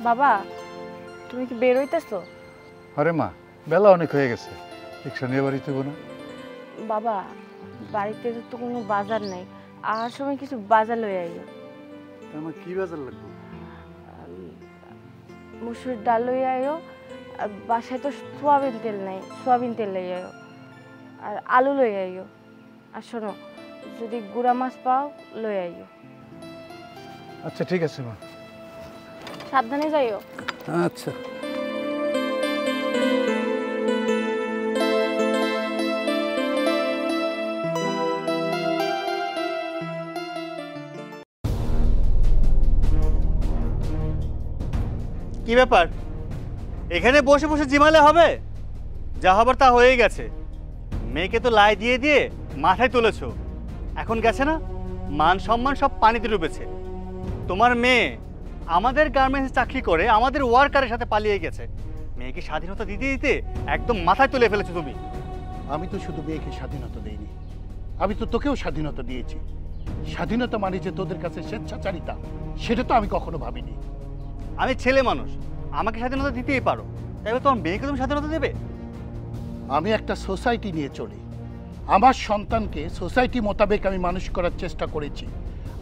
বাবা তুমি কি বের হইতেছো? আরে মা, বেলা অনেক হয়ে গেছে, রিক্সা নিয়ে বাড়িতে না। বাবা বাড়িতে তো কোনো বাজার নাই, আর সময় কিছু বাজার লই আইও। আমার কি বাজার লাগবে? মুসুর ডাল লই আইও, আর বাসায় তো সোয়াবিন তেল নাই, সোয়াবিন তেল লই আইও, আর আলু লই আইও। আর শোনো, যদি গুড়া মাছ পাও লই আইও। আচ্ছা ঠিক আছে মা। সাবধানে যাইও। আচ্ছা। কি ব্যাপার, এখানে বসে বসে জিমালে হবে? যা হবার তা হয়ে গেছে। মেয়েকে তো লাই দিয়ে দিয়ে মাথায় তুলেছো, এখন গেছে না, মান সম্মান সব পানিতে ডুবেছে। তোমার মেয়ে আমাদের গার্মেন্টসে চাকরি করে আমাদের ওয়ার্কারের সাথে পালিয়ে গেছে। মেয়েকে স্বাধীনতা দিতে দিতে একদম মাথায় তুলে ফেলেছো তুমি। আমি তো শুধু মেয়েকে স্বাধীনতা দেইনি, আমি তো তোকেও স্বাধীনতা দিয়েছি। স্বাধীনতা মানে যে তোদের কাছে স্বেচ্ছাচারিতা, সেটা তো আমি কখনো ভাবিনি। আমি ছেলে মানুষ, আমাকে স্বাধীনতা দিতেই পারো, তাই তোমার মেয়েকে তুমি স্বাধীনতা দেবে? আমি একটা সোসাইটি নিয়ে চলি, আমার সন্তানকে সোসাইটি মোতাবেক আমি মানুষ করার চেষ্টা করেছি।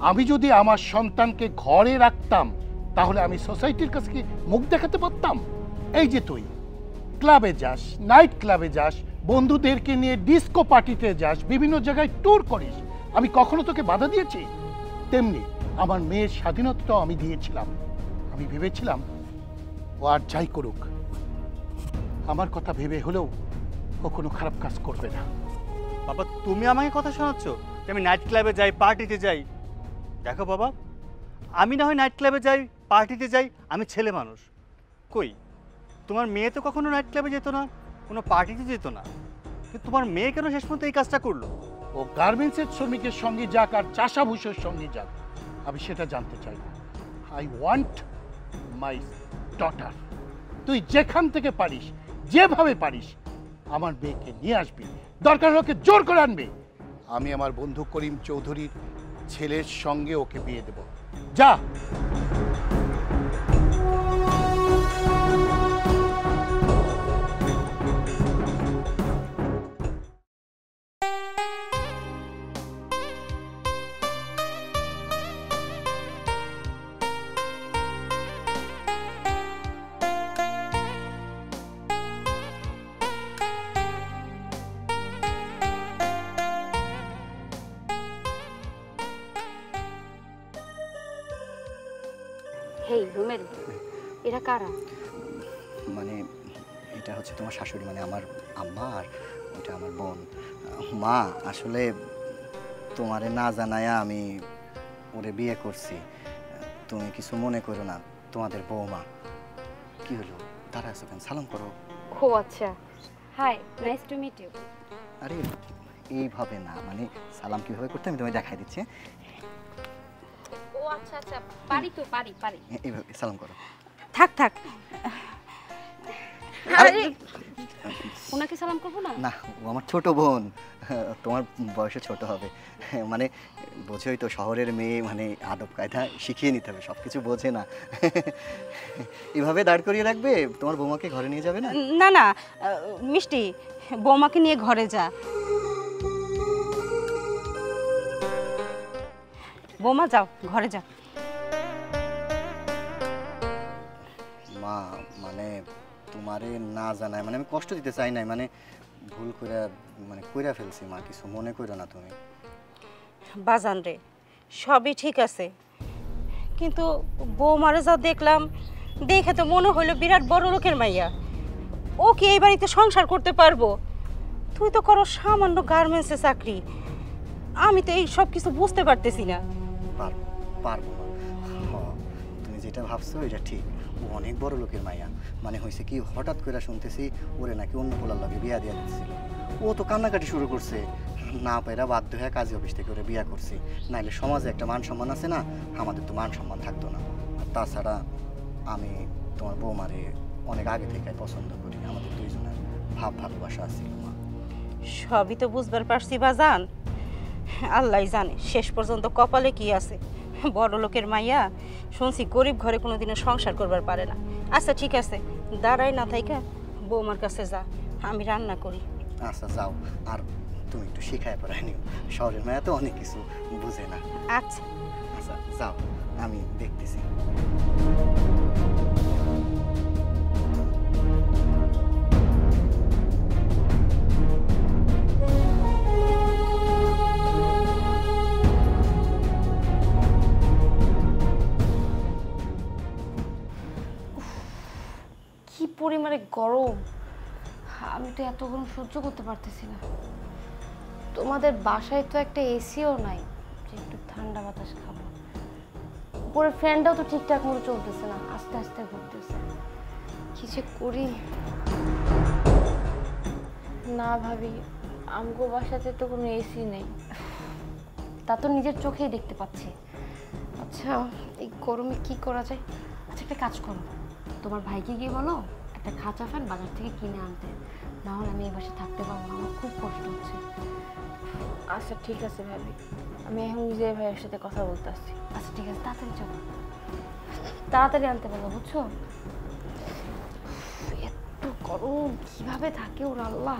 আমি যদি আমার সন্তানকে ঘরে রাখতাম, তাহলে আমি সোসাইটির কাছে কি মুখ দেখাতে পারতাম? এই যে তুই ক্লাবে যাস, নাইট ক্লাবে যাস, বন্ধুদেরকে নিয়ে ডিস্কো পার্টিতে যাস, বিভিন্ন জায়গায় ট্যুর করিস, আমি কখনো তোকে বাধা দিয়েছি? তেমনি আমার মেয়ের স্বাধীনতাটাও আমি দিয়েছিলাম। আমি ভেবেছিলাম ও আর যাই করুক, আমার কথা ভেবে হলেও ও কোনো খারাপ কাজ করবে না। বাবা তুমি আমাকে কথা শোনাচ্ছ যে আমি নাইট ক্লাবে যাই, পার্টিতে যাই? দেখো বাবা, আমি না হয় নাইট ক্লাবে যাই, পার্টিতে যাই, আমি ছেলে মানুষ। কই, তোমার মেয়ে তো কখনো নাইট ক্লাবে যেত না, কোনো পার্টিতে যেত না, কিন্তু তোমার মেয়ে কেন শেষ পর্যন্ত এই কাজটা করলো? ও গার্মেন্টসের শ্রমিকের সঙ্গে যাক আর চাষাভূষের সঙ্গে যাক, আমি সেটা জানতে চাই না। I want my daughter. তুই যেখান থেকে পারিস, যেভাবে পারিস, আমার মেয়েকে নিয়ে আসবি, দরকার ওকে জোর করে আনবি। আমি আমার বন্ধু করিম চৌধুরীর ছেলের সঙ্গে ওকে বিয়ে দেব। যা। হেই রুমেল, এরা কারা? মানে এটা হচ্ছে তোমার শাশুড়ি, মানে আমার আম্মা, আর ওটা আমার বোন। মা আসলে তোমারে না জানায়া আমি ওরে বিয়ে করছি, তুমি কিছু মনে করো না, তোমাদের বৌমা। কি হলো, দাঁড়া আছো কেন? সালাম করো। ও আচ্ছা, hi, nice to meet you. আরে এইভাবে না, মানে সালাম কিভাবে করতে আমি তোমায় দেখাই দিচ্ছি। ও আচ্ছা আচ্ছা, পারি তো, পারি পারি। এইভাবে সালাম করো। থাক থাক, আরে ওনাকে সালাম করবো না? না, ও আমার ছোট বোন, তোমার বয়সে ছোট হবে। মানে বোঝোই তো, শহরের মেয়ে, মানে আদব কায়দা শিখিয়ে নিতে হবে, সব কিছু বোঝে না। এভাবে দাঁড় করিয়ে রাখবে, তোমার বৌমাকে ঘরে নিয়ে যাবে না? না না মিষ্টি, বৌমাকে নিয়ে ঘরে যা। বৌমা যাও, ঘরে যাও। মা মানে তোমারে না জানায়, মানে আমি কষ্ট দিতে চাই নাই, মানে ভুল করে মানে কইরা ফেলছি মা, কিছু মনে করো না তুমি। বাজান রে, সবই ঠিক আছে, কিন্তু বৌমারে যা দেখলাম, দেখে তো মনে হলো বিরাট বড় লোকের মাইয়া। ও কি এই বাড়িতে সংসার করতে পারবো? তুই তো করো সামান্য গার্মেন্টসে চাকরি, আমি তো এই সব কিছু বুঝতে পারতেছি না। পারবো পারবো না, তুমি যেটা ভাবছো এটা ঠিক, ও অনেক বড় লোকের মাইয়া। মানে হয়েছে কি, হঠাৎ করে শুনতেছি ওরে নাকি অন্য পোলার লাগে বিয়া দিয়ে দিচ্ছিল। ও তো কান্নাকাটি শুরু করছে, না পেরা বাধ্য হয়ে কাজী অফিস থেকে ওরে বিয়া করছি, নাইলে সমাজে একটা মান সম্মান আছে না, আমাদের তো মান সম্মান থাকতো না। আর তাছাড়া আমি তোমার বৌমারে অনেক আগে থেকে পছন্দ করি, আমাদের দুইজনের ভাব ভালোবাসা আছিল মা। সবই তো বুঝবার পারছি বাজান, আল্লাহ জানে শেষ পর্যন্ত কপালে কি আছে। বড় লোকের মাইয়া শুনছি গরিব ঘরে কোনোদিনও সংসার করবার পারে না। আচ্ছা ঠিক আছে, দাঁড়াই না থাইকা বৌমার কাছে যা, আমি রান্না করি। আচ্ছা যাও, আর তুমি একটু শিখায় পড়ায় নিও, শহরের মায়া তো অনেক কিছু বুঝে না। আচ্ছা আচ্ছা যাও, আমি দেখতেছি। কি পরিমাণে গরম, আমি তো এত গরম সহ্য করতে পারতেছি না। তোমাদের বাসায় তো একটা এসিও নাই যে একটু ঠান্ডা বাতাস খাবো। উপরে ফ্যানটাও তো ঠিকঠাক মতো চলতেছে না, আস্তে আস্তে ঘুরতেছে। কি যে করি না ভাবি, আমগো বাসাতে তো কোনো এসি নেই, তা তো নিজের চোখেই দেখতে পাচ্ছি। আচ্ছা এই গরমে কি করা যায়? আচ্ছা একটা কাজ করো, তোমার ভাইকে গিয়ে বলো একটা খাঁচা ফ্যান বাজার থেকে কিনে আনতে, না হলে আমি এই বাসে থাকতে পারবো না, আমার খুব কষ্ট হচ্ছে। আচ্ছা ঠিক আছে ভাবি, আমি এখন নিজে ভাইয়ের সাথে কথা বলতে আসছি। আচ্ছা ঠিক আছে, তাড়াতাড়ি চলো, তাড়াতাড়ি আনতে পারবো, বুঝছো? এত গরম কিভাবে থাকে ওর আল্লাহ।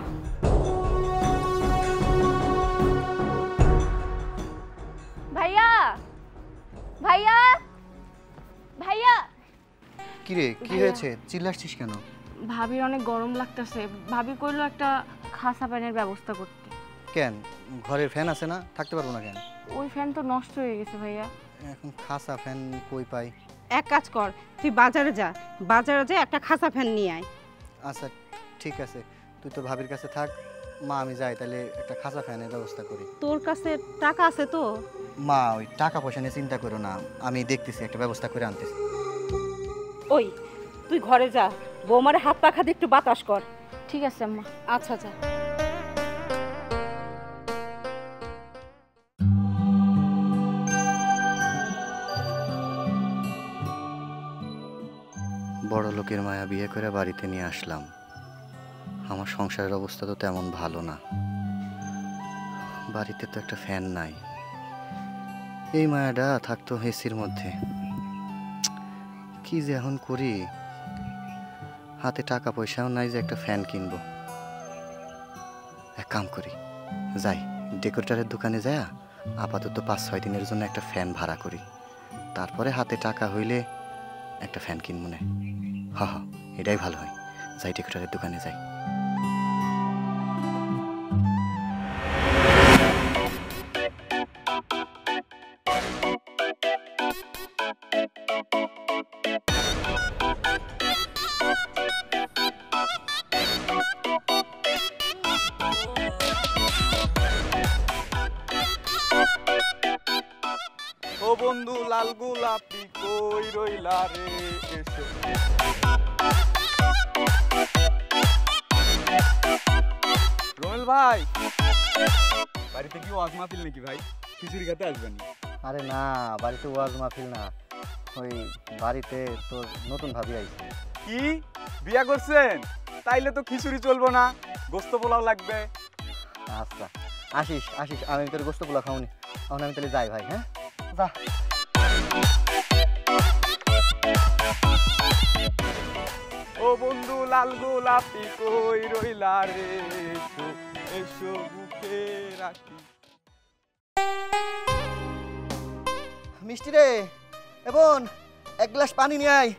ভাইয়া ভাইয়া ভাইয়া। কিরে কি হয়েছে, চিল্লাচ্ছিস কেন? ভাবির অনেক গরম লাগতেছে, ভাবি কইলো একটা খাসা ফ্যানের ব্যবস্থা করতে। কেন, ঘরের ফ্যান আছে না, থাকতে পারবো না কেন? ওই ফ্যান তো নষ্ট হয়ে গেছে ভাইয়া। এখন খাসা ফ্যান কই পাই? এক কাজ কর, তুই বাজারে যা, বাজারে যা একটা খাসা ফ্যান নিয়ে আয়। আচ্ছা ঠিক আছে, তুই তোর ভাবির কাছে থাক, মা আমি যাই তাহলে একটা খাসা ফ্যানের ব্যবস্থা করি। তোর কাছে টাকা আছে তো? মা ওই টাকা পয়সা নিয়ে চিন্তা করো না, আমি দেখতেছি একটা ব্যবস্থা করে আনতেছি। ওই তুই ঘরে যা, বৌমারে হাত পাখা দিয়ে একটু বাতাস কর। ঠিক আছে আম্মা। আচ্ছা যা। বড় লোকের মায়া বিয়ে করে বাড়িতে নিয়ে আসলাম, আমার সংসারের অবস্থা তো তেমন ভালো না, বাড়িতে তো একটা ফ্যান নাই, এই মায়াটা থাকতো এসির মধ্যে। কি যে এখন করি, হাতে টাকা পয়সাও নাই যে একটা ফ্যান কিনবো। এক কাম করি, যাই ডেকোরেটরের দোকানে যায় আপাতত 5-6 দিনের জন্য একটা ফ্যান ভাড়া করি, তারপরে হাতে টাকা হইলে একটা ফ্যান কিনবো না। হা হা, এটাই ভালো হয়, যাই ডেকোরেটরের দোকানে যাই। ও বন্ধু লাল গোলাপি কই রইলা রে, এসো। রোমেল ভাই, বাড়িতে কি ওয়াজ মাহফিল নাকি ভাই? খিচুড়ি খেতে আসবেন? আরে না, বাড়িতে ওয়াজ মাহফিল না, ওই বাড়িতে তোর নতুন ভাবি আইছে। কি বিয়া করছেন? তাইলে তো খিচুড়ি চলবো না, গোস্ত পোলাও লাগবে। আচ্ছা আসিস আসিস, আমি তোর গোস্ত পোলাও খাওনি, এখন আমি তাহলে যাই ভাই। হ্যাঁ যা। ও বন্ধু লাল গোলাপি কই রইলা রে, এসো এসো বুকে রাখি। মিষ্টি রে, এবং এক গ্লাস পানি নিয়ে আয়।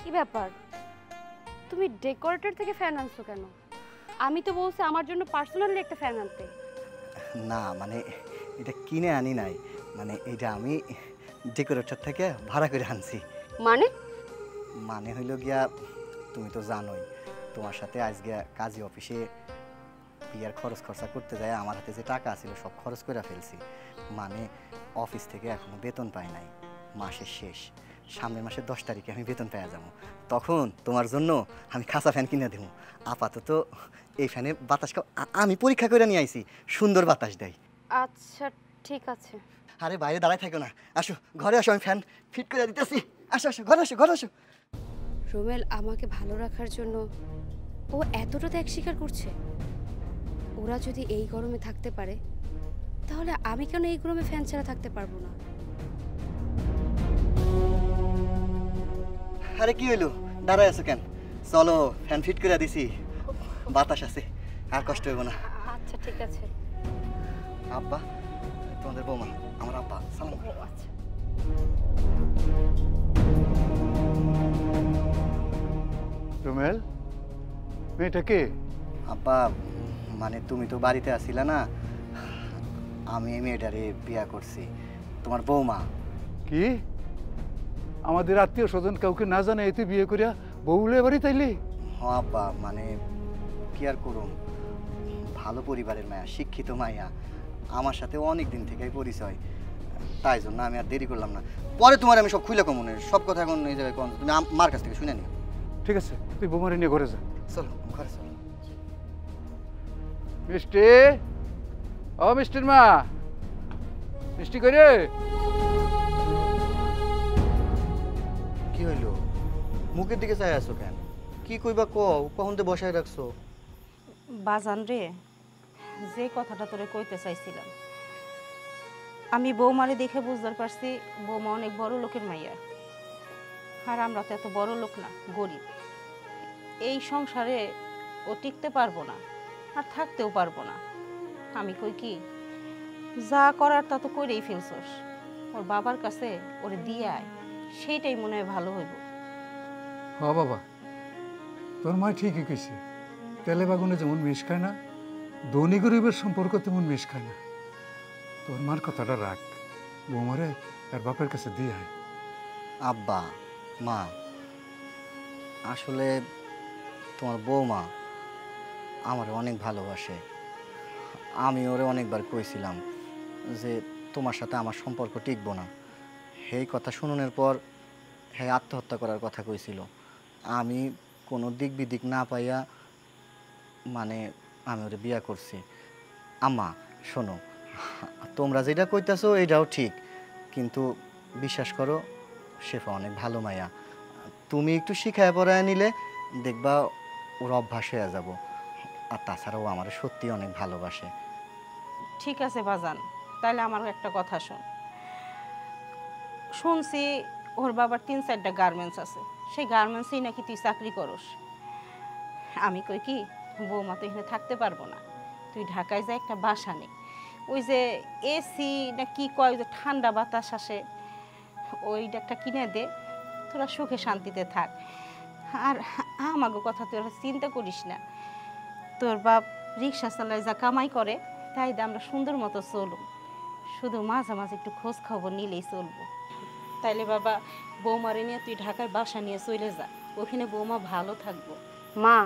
কি ব্যাপার, তুমি ডেকোরেটর থেকে ফ্যান আনছো কেন? আমি তো বলছি আমার জন্য পার্সোনালি একটা ফ্যান আনতে। না মানে এটা কিনে আনি নাই, মানে এটা আমি ডেকোরেটর থেকে ভাড়া করে আনছি। মানে? মানে হইল গিয়া, তুমি তো জানোই তোমার সাথে আজকে কাজী অফিসে বিয়ার খরচ খরচা করতে যায়, আমার হাতে যে টাকা ছিল সব খরচ করে ফেলছি। মানে অফিস থেকে এখনো বেতন পাই নাই, মাসের শেষ, সামনের মাসের 10 তারিখে আমি বেতন পেয়ে যাবো, তখন তোমার জন্য আমি খাসা ফ্যান কিনে দেবো। আপাতত এই ফ্যানে বাতাস আমি পরীক্ষা করে নিয়ে আইছি, সুন্দর বাতাস দেয়। আচ্ছা ঠিক আছে। আরে বাইরে দাঁড়ায় থাকো না, আসো ঘরে আসো, আমি ফ্যান ফিট করে দিতেছি। আসো আসো ঘরে আসো, ঘরে আসো। রোমেল আমাকে ভালো রাখার জন্য ও এতটা ত্যাগ স্বীকার করছে। ওরা যদি এই গরমে থাকতে পারে, তাহলে আমি কেন এই গরমে ফ্যান ছাড়া থাকতে পারবো না? আরে কি হইলো, দাঁড়ায় আছো কেন? চলো, ফ্যান ফিট করে দিছি, বাতাস আছে, আর কষ্ট হইব না। আচ্ছা ঠিক আছে। আব্বা, তোমাদের বৌমা, আমার আব্বা, সালাম করো। আচ্ছা রুমেল, মেয়েটা কে? আব্বা, মানে তুমি তো বাড়িতে আসিলা না, আমি এই মেয়েটারে বিয়া করছি, তোমার বৌমা। কি আমাদের আত্মীয় স্বজন কাউকে না জানে তুই বিয়ে করিয়া বউলে বাড়ি তাইলি? হ্যাঁ আব্বা, মানে কি আর করুম, ভালো পরিবারের মায়া, শিক্ষিত মাইয়া, আমার সাথে অনেক দিন থেকেই পরিচয়, তাই জন্য আমি আর দেরি করলাম না। পরে তোমার আমি সব খুলে কমনের সব কথা এখন এই জায়গায় কম, তুমি আমার কাছ থেকে শুনে নিও। ঠিক আছে, তুই বোমারে নিয়ে ঘরে যা। চলো ঘরে চলো। মিষ্টি, ও মিষ্টির মা, মিষ্টি করে। কি হইলো, মুখের দিকে চাই আছো কেন? কি কইবা কও, কখন তো বসায় রাখছো? বাজান রে, যে কথাটা তোরে কইতে চাইছিলাম, আমি বৌমারে দেখে বুঝতে পারছি বৌমা অনেক বড় লোকের মাইয়া, আর আমরা তো এত বড় লোক না, গরিব। এই সংসারে ও টিকতে পারবো না, আর থাকতেও পারবো না। আমি কই কি, যা করার তা তো করেই ফেলছস, ওর বাবার কাছে ওরে দিয়ে আয়, সেইটাই মনে হয় ভালো হইব। হ বাবা, তোর মা ঠিকই কইছে, তেলে বাগুনে যেমন মেশ খায় না, ধনী গরিবের সম্পর্ক তেমন মেশ খায় না। তোর মার কথাটা রাখ, বৌমারে তার বাপের কাছে দিয়ে আয়। আব্বা, মা, আসলে তোমার বৌমা আমার অনেক ভালোবাসে। আমি ওরে অনেকবার কইছিলাম যে তোমার সাথে আমার সম্পর্ক টিকবো না। সেই কথা শুনানোর পর হ্যাঁ আত্মহত্যা করার কথা কইছিল। আমি কোনো দিক বিদিক না পাইয়া মানে আমি ওরে বিয়া করছি। আম্মা শোনো, তোমরা যেটা কইতাছো এটাও ঠিক, কিন্তু বিশ্বাস করো শেফা অনেক ভালো মাইয়া। তুমি একটু শিখায় পড়ায় নিলে দেখবা ওর অভ্যাস হয়ে যাব। আর তাছাড়াও আমার সত্যি অনেক ভালোবাসে। ঠিক আছে বাজান, তাহলে আমারও একটা কথা শোন। শুনছি ওর বাবার 3-4টা গার্মেন্টস আছে, সেই গার্মেন্টসেই নাকি তুই চাকরি করস। আমি কই কি, বৌমা তো এখানে থাকতে পারবো না, তুই ঢাকায় যা একটা বাসা নে, ওই যে এসি না কি কয়, যে ঠান্ডা বাতাস আসে, ওইটা একটা কিনে দে, তোরা সুখে শান্তিতে থাক। আর আমাকে কথা তুই চিন্তা করিস না, তোর বাপ রিক্সা চালায় যা কামাই করে তাই আমরা সুন্দর মতো চলব, শুধু মাঝে মাঝে একটু খোঁজ খবর নিলেই চলবো। তাইলে বাবা, বৌমারে নিয়ে তুই ঢাকার বাসা নিয়ে চলে যা, ওখানে বৌমা ভালো থাকবো। মা,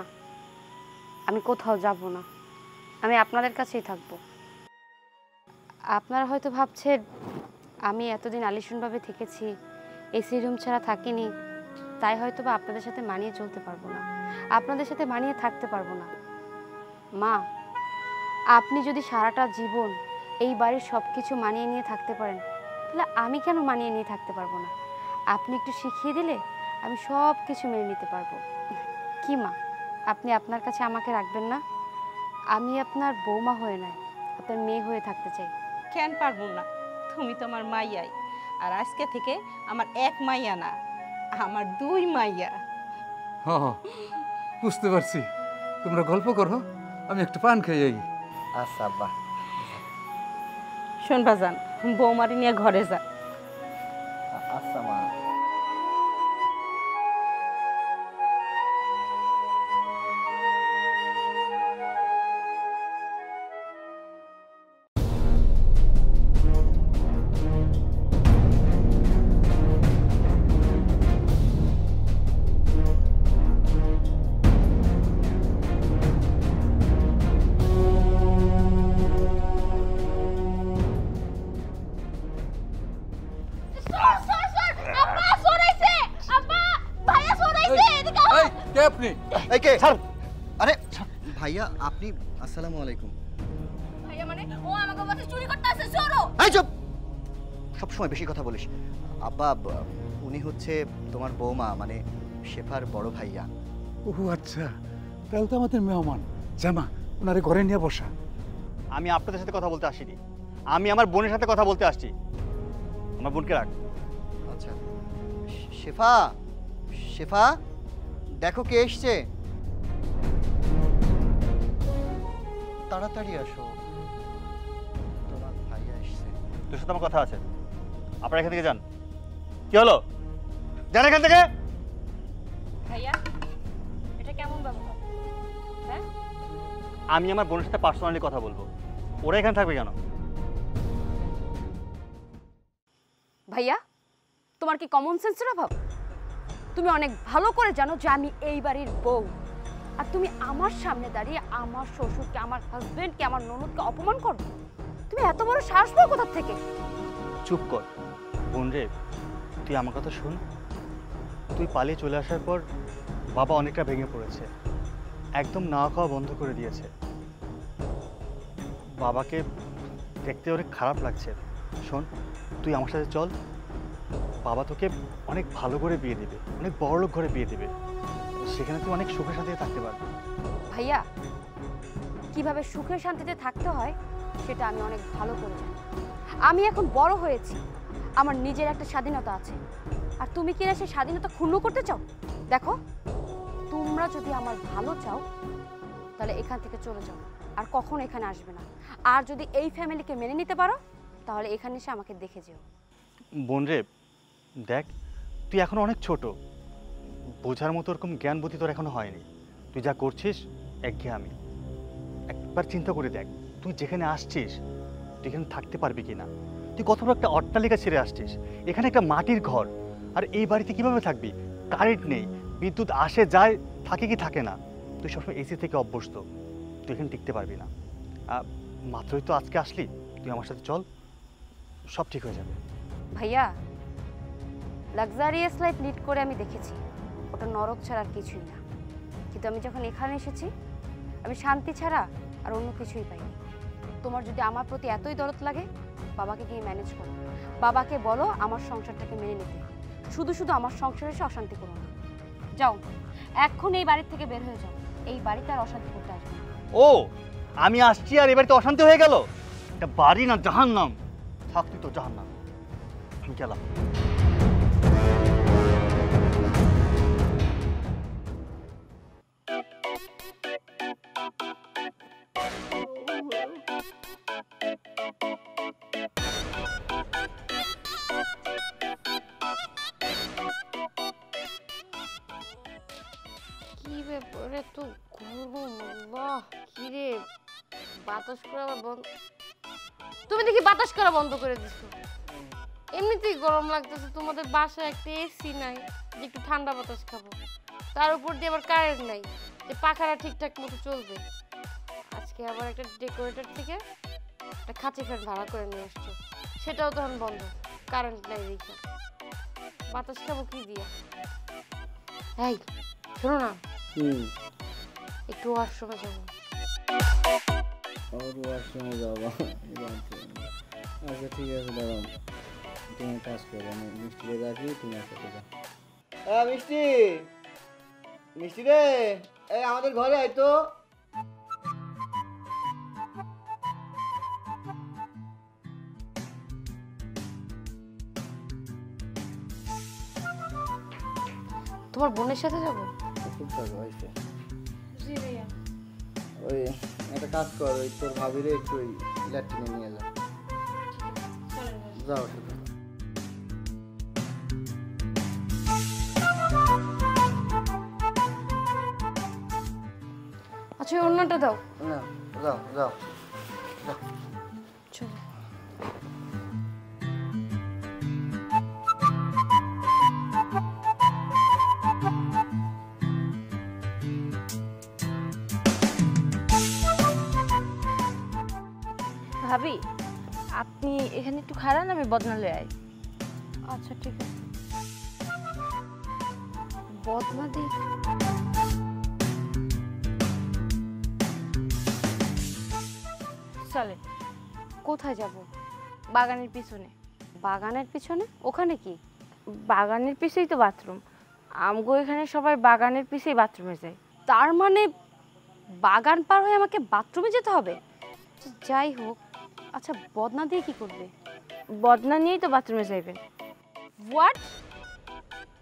আমি কোথাও যাব না, আমি আপনাদের কাছেই থাকবো। আপনারা হয়তো ভাবছেন আমি এতদিন আলিশানভাবে থেকেছি, এসি রুম ছাড়া থাকিনি, তাই হয়তো বা আপনাদের সাথে মানিয়ে চলতে পারবো না, আপনাদের সাথে মানিয়ে থাকতে পারবো না। মা, আপনি যদি সারাটা জীবন এই বাড়ির সব কিছু মানিয়ে নিয়ে থাকতে পারেন, তাহলে আমি কেন মানিয়ে নিয়ে থাকতে পারবো না? আপনি একটু শিখিয়ে দিলে আমি সব কিছু মেনে নিতে পারবো। কি মা, আপনি আপনার কাছে আমাকে রাখবেন না? আমি আপনার বৌমা হয়ে নয়, আপনার মেয়ে হয়ে থাকতে চাই। কেন পারবো না? তুমি তো আমার মাইয়াই, আর আজকে থেকে আমার এক মাইয়া না, আমার 2 মাইয়া। হ্যাঁ, বুঝতে পারছি, তোমরা গল্প করো, আমি একটু পান খাই। আচ্ছা আব্বা। শোন বাজান, বৌমারি নিয়ে ঘরে যা। আচ্ছা মা। আপনি এই কে? আরে ভাইয়া আপনি, আসসালামু আলাইকুম। ভাইয়া মানে ও আমাকে বাসা চুরি করতে আসে, সরো। এই চুপ, সব সময় বেশি কথা বলিস। আব্বা, উনি হচ্ছে তোমার বৌমা, মানে শেফার বড় ভাইয়া। ও আচ্ছা, তাহলে তো আমাদের মেহমান। জামা ওনারে ঘরে নিয়ে বসা। আমি আপনাদের সাথে কথা বলতে আসিনি, আমি আমার বোনের সাথে কথা বলতে আসছি। আমার বোনকে রাখ। আচ্ছা শেফা, শেফা দেখো কে এসছে, তাড়াতাড়ি আসো, তোমার ভাইয়া এসছে। তোর সাথে আমার কথা আছে, আপনারা এখান থেকে যান। কি হলো, যান এখান থেকে। ভাইয়া এটা কেমন ব্যবহার? হ্যাঁ, আমি আমার বোনের সাথে পার্সোনালি কথা বলবো, ওরা এখানে থাকবে কেন? ভাইয়া, তোমার কি কমন সেন্সের অভাব? তুমি অনেক ভালো করে জানো যে আমি এই বাড়ির বউ, আর তুমি আমার সামনে দাঁড়িয়ে আমার শ্বশুরকে, আমার হাজবেন্ডকে, আমার ননদকে অপমান করো। তুমি এত বড় সাহস পাও কোথা থেকে? চুপ কর বোন রে, তুই আমার কথা শুন। তুই পালিয়ে চলে আসার পর বাবা অনেকটা ভেঙে পড়েছে, একদম না খাওয়া বন্ধ করে দিয়েছে। বাবাকে দেখতে অনেক খারাপ লাগছে। শোন, তুই আমার সাথে চল, বাবা তোকে অনেক ভালো করে বিয়ে দেবে, অনেক বড়লোক ঘরে বিয়ে দেবে, সেখানে তুই অনেক সুখের সাথে থাকতে পারবি। ভাইয়া, কিভাবে সুখে শান্তিতে থাকতে হয় সেটা আমি অনেক ভালো করে জানি। আমি এখন বড় হয়েছি, আমার নিজের একটা স্বাধীনতা আছে, আর তুমি কি না সেই স্বাধীনতা ক্ষুণ্ণ করতে চাও? দেখো, তোমরা যদি আমার ভালো চাও তাহলে এখান থেকে চলে যাও, আর কখনো এখানে আসবে না। আর যদি এই ফ্যামিলিকে মেনে নিতে পারো তাহলে এখানে এসে আমাকে দেখে যেও। বোন রে, দেখ তুই এখনো অনেক ছোট, বোঝার মতো ওরকম জ্ঞান বুদ্ধি তোর এখনো হয়নি। তুই যা করছিস একঘেয়েমি। একবার চিন্তা করে দেখ, তুই যেখানে আসছিস তুই এখানে থাকতে পারবি কি না? তুই কত বড় একটা অট্টালিকা ছেড়ে আসছিস, এখানে একটা মাটির ঘর, আর এই বাড়িতে কিভাবে থাকবি? কারেন্ট নেই, বিদ্যুৎ আসে যায়, থাকে কি থাকে না। তুই সবসময় এসি থেকে অভ্যস্ত, তুই এখানে টিকতে পারবি না। মাত্রই তো আজকে আসলি, তুই আমার সাথে চল, সব ঠিক হয়ে যাবে। ভাইয়া, লাক্সারিয়াস লাইফ লিড করে আমি দেখেছি, ওটা নরক ছাড়া আর কিছুই না। কিন্তু আমি যখন এখানে এসেছি আমি শান্তি ছাড়া আর অন্য কিছুই পাইনি। তোমার যদি আমার প্রতি এতই দরদ লাগে, বাবাকে গিয়ে ম্যানেজ করো, বাবাকে বলো আমার সংসারটাকে মেনে নিতে। শুধু শুধু আমার সংসারে এসে অশান্তি করো না। যাও, এখন এই বাড়ির থেকে বের হয়ে যাও, এই বাড়িতে আর অশান্তি করতে আসবে না। ও, আমি আসছি আর এবারে তো অশান্তি হয়ে গেল? এটা বাড়ি না জাহান্নাম, থাকতি তো জাহান্নাম। আমি গেলাম। কি ব্যাপারে তো গরম, বাহ কি রে, বাতাস করা আবার বন্ধ। তুমি দেখি বাতাস করা বন্ধ করে দিছো। এমনিতেই গরম লাগতেছে, তোমাদের বাসায় একটা এসি নাই যে একটু ঠান্ডা বাতাস খাবো, তার উপর দিয়ে আবার কারেন্ট নাই যে পাখাটা ঠিকঠাক মতো চলবে। আজকে আবার একটা ডেকোরেটর থেকে একটা খাঁচি ফ্যান ভাড়া করে নিয়ে আসছো, সেটাও তখন বন্ধ, কারেন্ট নাই দেখে। বাতাস খাবো কি দিয়ে? এই শোনো না, একটু ওয়াশরুমে যাবো। ওয়াশরুমে যাবো? আচ্ছা ঠিক আছে, দাঁড়াও, তুমি কাজ করো, আমি মিষ্টি রাখি, তুমি একসাথে যাও। মিষ্টি, মিষ্টি রে, এই আমাদের ঘরে আয় তো। তোমার বোনের সাথে যাবো? খুব ভালো হয়েছে। জি ভাইয়া। ওই একটা কাজ কর, ওই তোর ভাবিরে একটু ওই ল্যাট্রিনে নিয়ে যা। যাও শুধু। আচ্ছা ওই অন্যটা দাও। না, যাও যাও। চলো। ভাবি, আপনি এখানে একটু খাড়ান, আমি বদনালে আই। আচ্ছা ঠিক আছে। বদনা দি, চলে। কোথায় যাব? বাগানের পিছনে। বাগানের পিছনে? ওখানে কি? বাগানের পিছেই তো বাথরুম, আমগো এখানে সবাই বাগানের পিছেই বাথরুমে যায়। তার মানে বাগান পার হয়ে আমাকে বাথরুমে যেতে হবে? যাই হোক, আচ্ছা বদনা দিয়ে কি করবে? বদনা নিয়েই তো বাথরুমে যাইবেন। হোয়াট?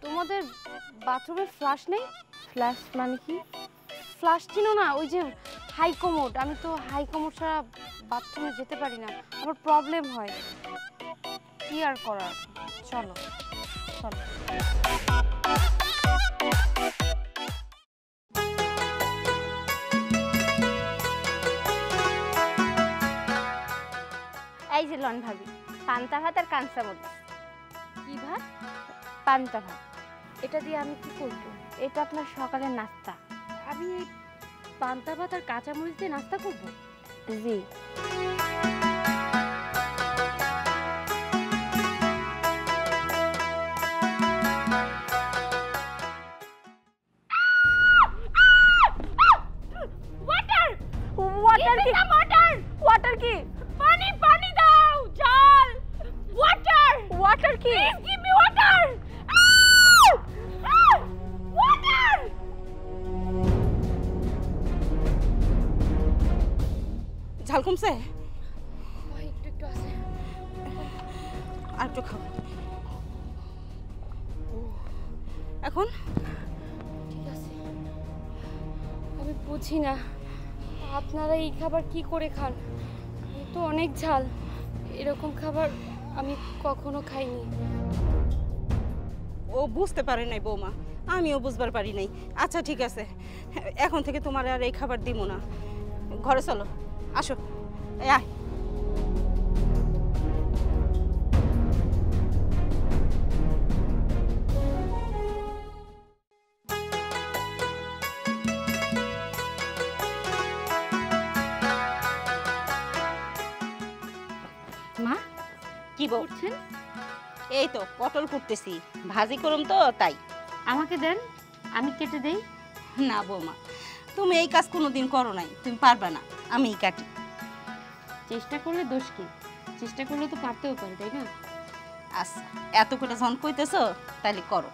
তোমাদের বাথরুমে ফ্লাশ নেই? ফ্ল্যাশ মানে কি? ফ্লাশ চিনো না? ওই যে হাই কমোড। আমি তো হাই কমোড ছাড়া বাথরুমে যেতে পারি না, আমার প্রবলেম হয়। কি আর করার, চলো চলো। এই যে লন ভাবি, পান্তা ভাত আর কাঁচা মরিচ। কি ভাত? পান্তা ভাত। এটা দিয়ে আমি কি করব? এটা আপনার সকালের নাস্তা। আমি পান্তা ভাত আর কাঁচামরিচ দিয়ে নাস্তা করব? জি। ওয়াটার! ওয়াটার কি? ওয়াটার! ওয়াটার কি? পানি, পানি দাও! জল! ওয়াটার! ওয়াটার কি? Please give me water! Water! ঝাল কমছে? একটু একটু আছে। আর একটু খাও। এখন ঠিক আছে। আমি বুঝি না আপনারা এই খাবার কি করে খান। এ তো অনেক ঝাল। এরকম খাবার আমি কখনো খাইনি। ও বুঝতে পারে নাই বৌমা, আমিও বুঝবার পারি নাই। আচ্ছা ঠিক আছে, এখন থেকে তোমার আর এই খাবার দিব না। ঘরে চলো, আসো। এই আয়। মা কি বলছেন? এই তো পটল কুটতেছি, ভাজি করুম তো তাই। আমাকে দেন, আমি কেটে দেই। না বৌমা, তুমি এই কাজ কোনোদিন করো নাই, তুমি পারবা না, আমিই কাটি। চেষ্টা করলে দোষ কি? চেষ্টা করলে তো পারতেও পারি, তাই না? আচ্ছা, এত করে যখন কইতেছো তাহলে করো।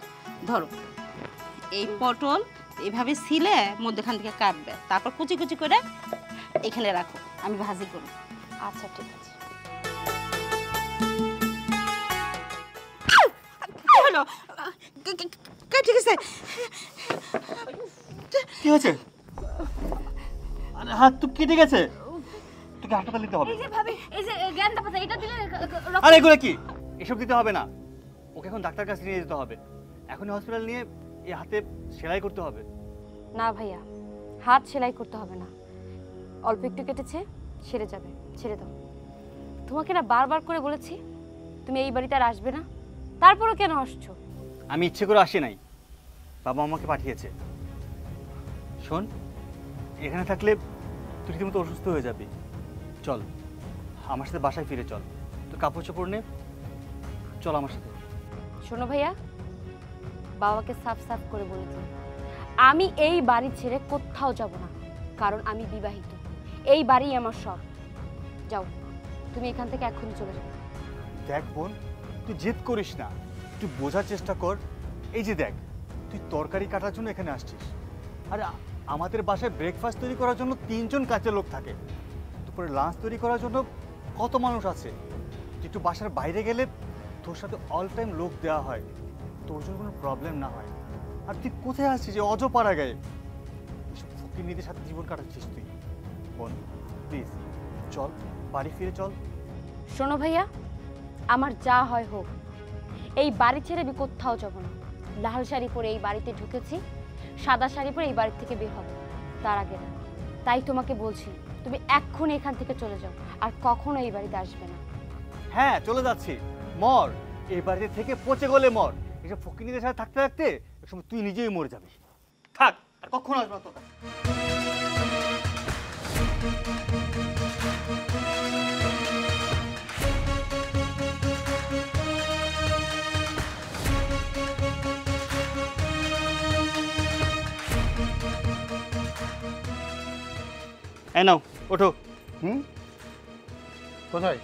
ধরো, এই পটল এইভাবে ছিলে মধ্যখান থেকে কাটবে, তারপর কুচি কুচি করে এখানে রাখো, আমি ভাজি করব। আচ্ছা ঠিক আছে। কি হলো? কেটে গেছে। কি হয়েছে? আরে হাত তো কেটে গেছে, তোকে হাসপাতাল নিতে হবে। এই যে ভাবি, এই যে গ্যান্ডা পাতা, এটা দিলে আরে এগুলো কি? এসব দিতে হবে না, ওকে এখন ডাক্তার কাছে নিয়ে যেতে হবে। এখনই হসপিটাল নিয়ে এই হাতে সেলাই করতে হবে। না ভাইয়া, হাত সেলাই করতে হবে না, অল্প একটু কেটেছে, সেরে যাবে, ছেড়ে দাও। তোমাকে না বারবার করে বলেছি তুমি এই বাড়িতে আর আসবে না, তারপরও কেন আসছো? আমি ইচ্ছে করে আসি নাই, বাবা আমাকে পাঠিয়েছে। শোন, এখানে থাকলে তুই রীতিমতো অসুস্থ হয়ে যাবি। চল আমার সাথে বাসায় ফিরে চল, তোর কাপড় চোপড় নে, চল আমার সাথে। শোনো ভাইয়া, বাবাকে সাফ সাফ করে বলে দিও আমি এই বাড়ি ছেড়ে কোথাও যাব না, কারণ আমি বিবাহিত, এই বাড়ি আমার সব। যাও, তুমি এখান থেকে এখনই চলে যাও। দেখ বোন, তুই জেদ করিস না, তুই বোঝার চেষ্টা কর। এই যে দেখ, তুই তরকারি কাটার জন্য এখানে আসছিস, আর আমাদের বাসায় ব্রেকফাস্ট তৈরি করার জন্য 3 জন কাজের লোক থাকে, দুপুরে লাঞ্চ তৈরি করার জন্য কত মানুষ আছে। তুই একটু বাসার বাইরে গেলে তোর সাথে অল টাইম লোক দেওয়া হয়, তোর জন্য কোনো প্রবলেম না হয়। আর তুই কোথায় আসছিস যে অজপাড়া গায়ে? এসব ফকিরনিদের সাথে জীবন কাটাচ্ছিস তুই। বোন প্লিজ চল, বাড়ি ফিরে চল। শোনো ভাইয়া, আমার যা হয় হোক, এই বাড়ি ছেড়ে আমি কোথাও যাব না। লাল শাড়ি পরে এই বাড়িতে ঢুকেছি, সাদা শাড়ি পরে এই বাড়ি থেকে বের হব, তার আগে না। তাই তোমাকে বলছি, তুমি এক্ষুনি এখান থেকে চলে যাও, আর কখনো এই বাড়িতে আসবে না। হ্যাঁ চলে যাচ্ছি, মর, এই বাড়িতে থেকে পচে গলে মর। এসব ফকিরনিদের সাথে থাকতে থাকতে একসময় তুই নিজেই মরে যাবি। থাক, আর কখনো আসবে না তোর কাছে। এই নাও, ওঠো। কোথায়?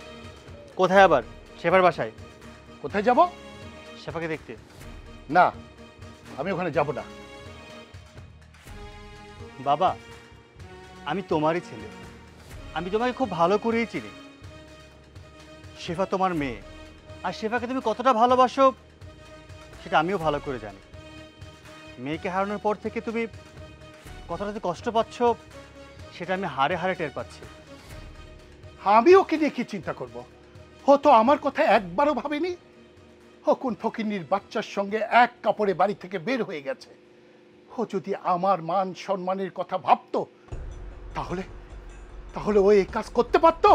কোথায় আবার? শেফার বাসায়। কোথায় যাব? শেফাকে দেখতে। না, আমি ওখানে যাব না। বাবা, আমি তোমারই ছেলে, আমি তোমাকে খুব ভালো করেই চিনি। শেফা তোমার মেয়ে, আর শেফাকে তুমি কতটা ভালোবাসো সেটা আমিও ভালো করে জানি। মেয়েকে হারানোর পর থেকে তুমি কতটাতে কষ্ট পাচ্ছ সেটা আমি হাড়ে হাড়ে টের পাচ্ছি। আমি ওকে নিয়ে কি চিন্তা করব? ও তো আমার কথা একবারও ভাবেনি। ও কোন ফকিন্নির বাচ্চার সঙ্গে এক কাপড়ে বাড়ি থেকে বের হয়ে গেছে। ও যদি আমার মান সম্মানের কথা ভাবতো তাহলে তাহলে ও এই কাজ করতে পারতো?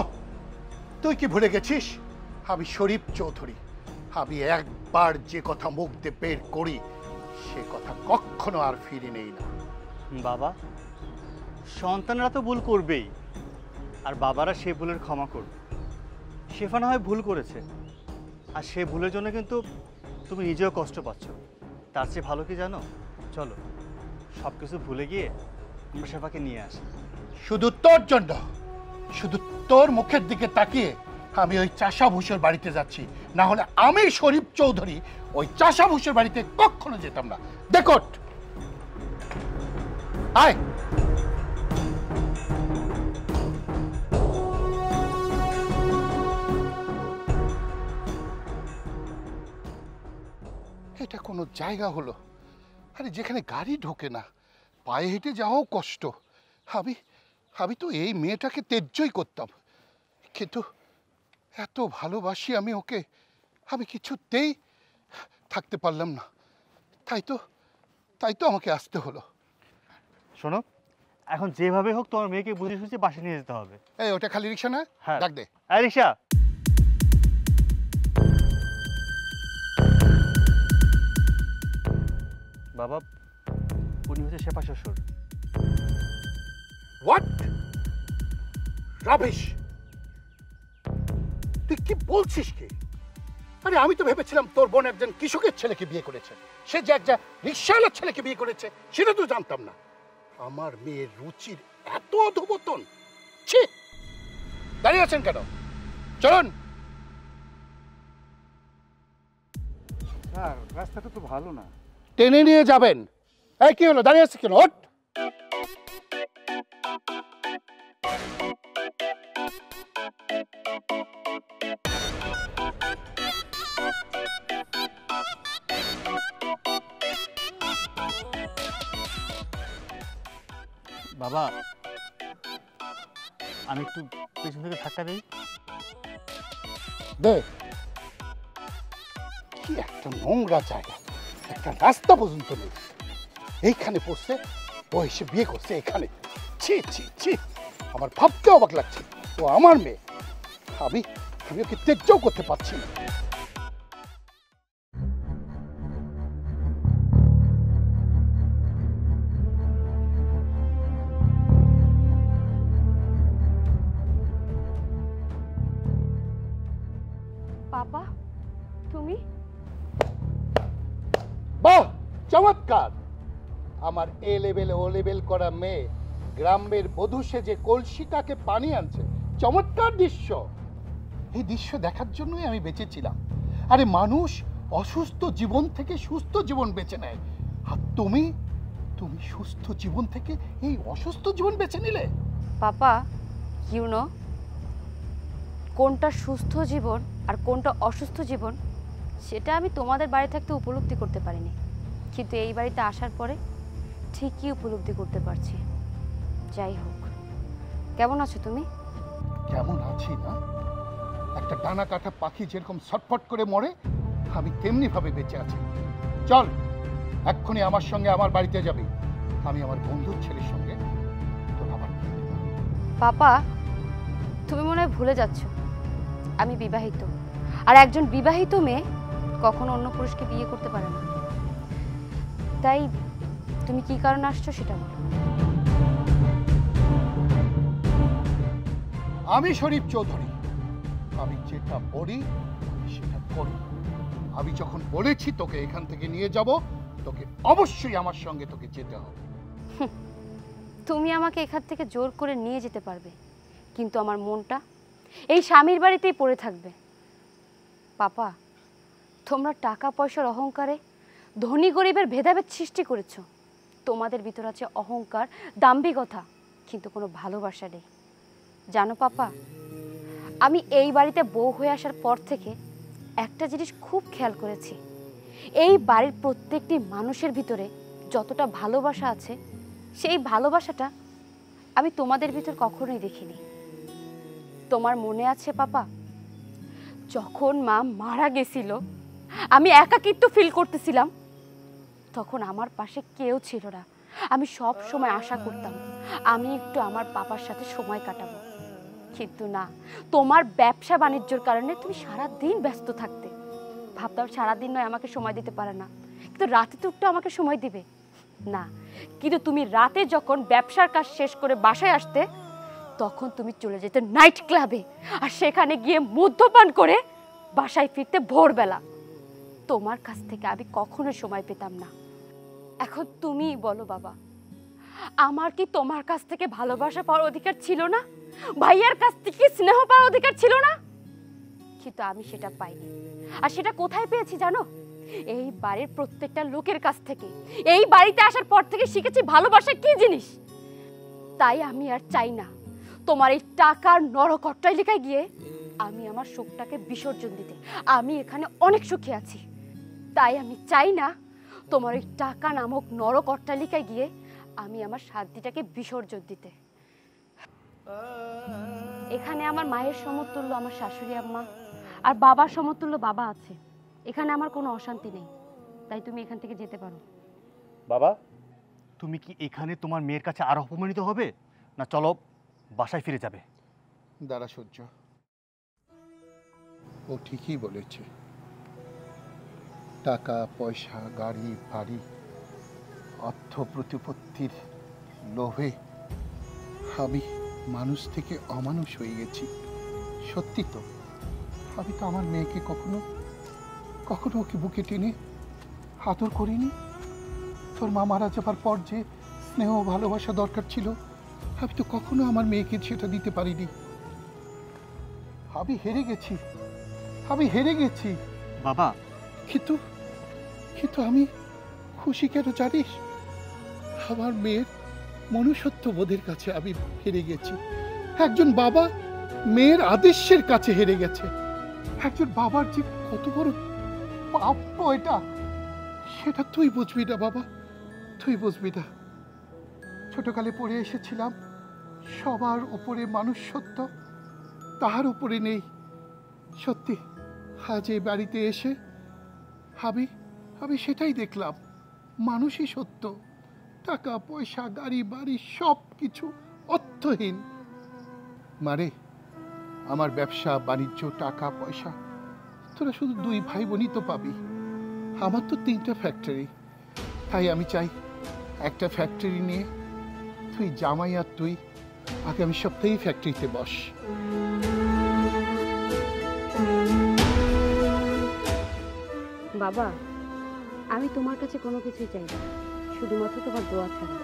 তুই কি ভুলে গেছিস আমি শরীফ চৌধুরী? আমি একবার যে কথা মুখ দিয়ে বের করি সে কথা কখনো আর ফিরে নেই না। বাবা, সন্তানরা তো ভুল করবেই, আর বাবারা সে ভুলের ক্ষমা করবে। শেফা না হয় ভুল করেছে, আর সে ভুলের জন্য কিন্তু তুমি নিজেও কষ্ট পাচ্ছ। তার চেয়ে ভালো কি জানো, চলো সব কিছু ভুলে গিয়ে আমরা শেফাকে নিয়ে আসি। শুধু তোর জন্য, শুধু তোর মুখের দিকে তাকিয়ে আমি ওই চাষা ভূষের বাড়িতে যাচ্ছি, না হলে আমি শরীফ চৌধুরী ওই চাষা ভূষের বাড়িতে কখনো যেতাম না। দেখট আয়। এটা কোনো জায়গা হলো? আরে যেখানে গাড়ি ঢোকে না, পায়ে হেঁটে যাওয়াও কষ্ট। আমি তো এই মেয়েটাকে তেজ্যই করতাম, কিন্তু এত ভালোবাসি আমি ওকে, আমি কিছুতেই থাকতে পারলাম না। তাই তো আমাকে আসতে হলো। শোনো, এখন যেভাবে হোক তোমার মেয়েকে বুঝে সুঝে বাসে নিয়ে যেতে হবে। এই ওটা খালি রিক্সা না? হ্যাঁ, ডাক দে। এই রিক্সা। বাবা, উনি হচ্ছে শেফা শ্বশুর। What rubbish! তুই কি বলছিস কি? আরে আমি তো ভেবেছিলাম তোর বোন একজন কৃষকের ছেলেকে বিয়ে করেছে, সে যে একজন রিক্সাওয়ালার ছেলেকে বিয়ে করেছে সেটা তো জানতাম না। আমার মেয়ের রুচির এত অধঃপতন! ছি! দাঁড়িয়ে আছেন কেন? চলুন। স্যার, রাস্তাটা তো ভালো না। টেনে নিয়ে যাবেন। এই কি হলো, দাঁড়িয়ে আছে কেন? ওঠ। বাবা, আমি একটু পেছন থেকে ধাক্কা দিই। দে। কি একটা নোংরা জায়গা, একটা রাস্তা পর্যন্ত নেই। এইখানে পড়ছে, ও এসে বিয়ে করছে এখানে। ছি ছি ছি, আমার ভাবতে অবাক লাগছে। ও আমার মেয়ে, আমি ওকে তেজ্যও করতে পারছি না। পাপা, তুমি? বাহ, চমৎকার! আমার এ লেভেল ও লেভেল করা মেয়ে গ্রামের বধূ সেজে কলসিটাকে পানি আনছে। চমৎকার দৃশ্য। এই দৃশ্য দেখার জন্যই আমি বেঁচেছিলাম। আরে মানুষ অসুস্থ জীবন থেকে সুস্থ জীবন বেছে নেয়, আর তুমি সুস্থ জীবন থেকে এই অসুস্থ জীবন বেছে নিলে। পাপা, ইউ নো, কোনটা সুস্থ জীবন আর কোনটা অসুস্থ জীবন সেটা আমি তোমাদের বাড়ি থাকতে উপলব্ধি করতে পারিনি, কিন্তু এই বাড়িতে আসার পরে ঠিকই উপলব্ধি করতে পারছি। যাই হোক, কেমন আছো তুমি? কেমন আছি না? একটা ডানা কাটা পাখি যেরকম ছটফট করে মরে, আমি তেমনি ভাবে বেঁচে আছি। চল, এক্ষুনি আমার সঙ্গে আমার বাড়িতে যাবি। আমি আমার বন্ধুর ছেলের সঙ্গে তোর আবার। পাপা, তুমি মনে হয় ভুলে যাচ্ছ আমি বিবাহিত, আর একজন বিবাহিত মেয়ে কখনো অন্য পুরুষকে বিয়ে করতে পারে না। তাই তুমি কি কারণে আসছো সেটা বলো। আমি শরীফ চৌধুরী, আমি যেটা বলি সেটা করি। আমি যখন বলেছি তোকে এখান থেকে নিয়ে যাব, তোকে অবশ্যই আমার সঙ্গে তোকে যেতে হবে। তুমি আমাকে এখান থেকে জোর করে নিয়ে যেতে পারবে, কিন্তু আমার মনটা এই স্বামীর বাড়িতেই পড়ে থাকবে। পাপা, তোমরা টাকা পয়সার অহংকারে ধনী গরিবের ভেদাভেদ সৃষ্টি করেছো। তোমাদের ভিতর আছে অহংকার, দাম্ভিকতা, কিন্তু কোনো ভালোবাসা নেই। জানো পাপা, আমি এই বাড়িতে বউ হয়ে আসার পর থেকে একটা জিনিস খুব খেয়াল করেছি, এই বাড়ির প্রত্যেকটি মানুষের ভিতরে যতটা ভালোবাসা আছে, সেই ভালোবাসাটা আমি তোমাদের ভিতর কখনোই দেখিনি। তোমার মনে আছে পাপা, যখন মা মারা গেছিল আমি একাকিত্ব ফিল করতেছিলাম, তখন আমার পাশে কেউ ছিল না। আমি সব সময় আশা করতাম আমি একটু আমার পাপার সাথে সময় কাটাবো, কিন্তু না, তোমার ব্যবসা বাণিজ্যর কারণে তুমি সারাদিন ব্যস্ত থাকতে। ভাবতাম সারাদিন নয় আমাকে সময় দিতে পারে না, কিন্তু রাতে তো একটু আমাকে সময় দিবে না। কিন্তু তুমি রাতে যখন ব্যবসার কাজ শেষ করে বাসায় আসতে, তখন তুমি চলে যেতে নাইট ক্লাবে, আর সেখানে গিয়ে মদ্যপান করে বাসায় ফিরতে ভোরবেলা। তোমার কাছ থেকে আমি কখনো সময় পেতাম না। এখন তুমিই বলো বাবা, আমার কি তোমার কাছ থেকে ভালোবাসা পাওয়ার অধিকার ছিল না? ভাইয়ার কাছ থেকে স্নেহ পাওয়ার অধিকার ছিল না? কিন্তু আমি সেটা পাইনি। আর সেটা কোথায় পেয়েছি জানো? এই বাড়ির প্রত্যেকটা লোকের কাছ থেকে। এই বাড়িতে আসার পর থেকে শিখেছি ভালোবাসা কি জিনিস। তাই আমি আর চাই না তোমার এই টাকার নরক অট্টালিকায় গিয়ে আমি আমার সুখটাকে বিসর্জন দিতে। আমি এখানে অনেক সুখী আছি, তাই আমি চাই না তোমার এই টাকা নামক নরক অট্টালিকায় গিয়ে আমি আমার শান্তিটাকে বিসর্জন দিতে। এখানে আমার মায়ের সমতুল্য আমার শাশুড়ি আম্মা আর বাবার সমতুল্য বাবা আছে। এখানে আমার কোনো অশান্তি নেই, তাই তুমি এখান থেকে যেতে পারো। বাবা, তুমি কি এখানে তোমার মেয়ের কাছে আরো অপমানিত হবে, না চলো বাসায় ফিরে যাবে? দাঁড়া সূর্য, ও ঠিকই বলেছে। টাকা পয়সা, গাড়ি বাড়ি, অর্থ প্রতিপত্তির লোভে আমি মানুষ থেকে অমানুষ হয়ে গেছি। সত্যি তো, আমি তো আমার মেয়েকে কখনো কখনো ওকে বুকে টেনে আদর করিনি। তোর মা মারা যাবার পর যে স্নেহ ভালোবাসা দরকার ছিল, আমি তো কখনো আমার মেয়েকে সেটা দিতে পারিনি। আমি হেরে গেছি, আমি হেরে গেছি বাবা। কিন্তু কিন্তু আমি খুশি কেন জানিস? আমার মেয়ের মনুষ্যত্ব বোধের কাছে আমি হেরে গেছি। একজন বাবা মেয়ের আদেশের কাছে হেরে গেছে। একজন বাবার যে কত বড় প্রাপ্য এটা, সেটা তুই বুঝবি না বাবা, তুই বুঝবি না। ছোটকালে পড়ে এসেছিলাম সবার উপরে মানুষত্ব, তাহার উপরে নেই। সত্যি আজ এই বাড়িতে এসে আমি সেটাই দেখলাম, মানুষই সত্য। টাকা পয়সা গাড়ি বাড়ি সব কিছু অর্থহীন। মারে, আমার ব্যবসা বাণিজ্য টাকা পয়সা তোরা শুধু দুই ভাই বোনই তো পাবি, আমার তো 3টা ফ্যাক্টরি। তাই আমি চাই একটা ফ্যাক্টরি নিয়ে তুই জামাই আর তুই আগামী সপ্তাহেই ফ্যাক্টরিতে বস। বাবা, আমি তোমার কাছে কোনো কিছুই চাই না, শুধুমাত্র তোমার দোয়া ছাড়া।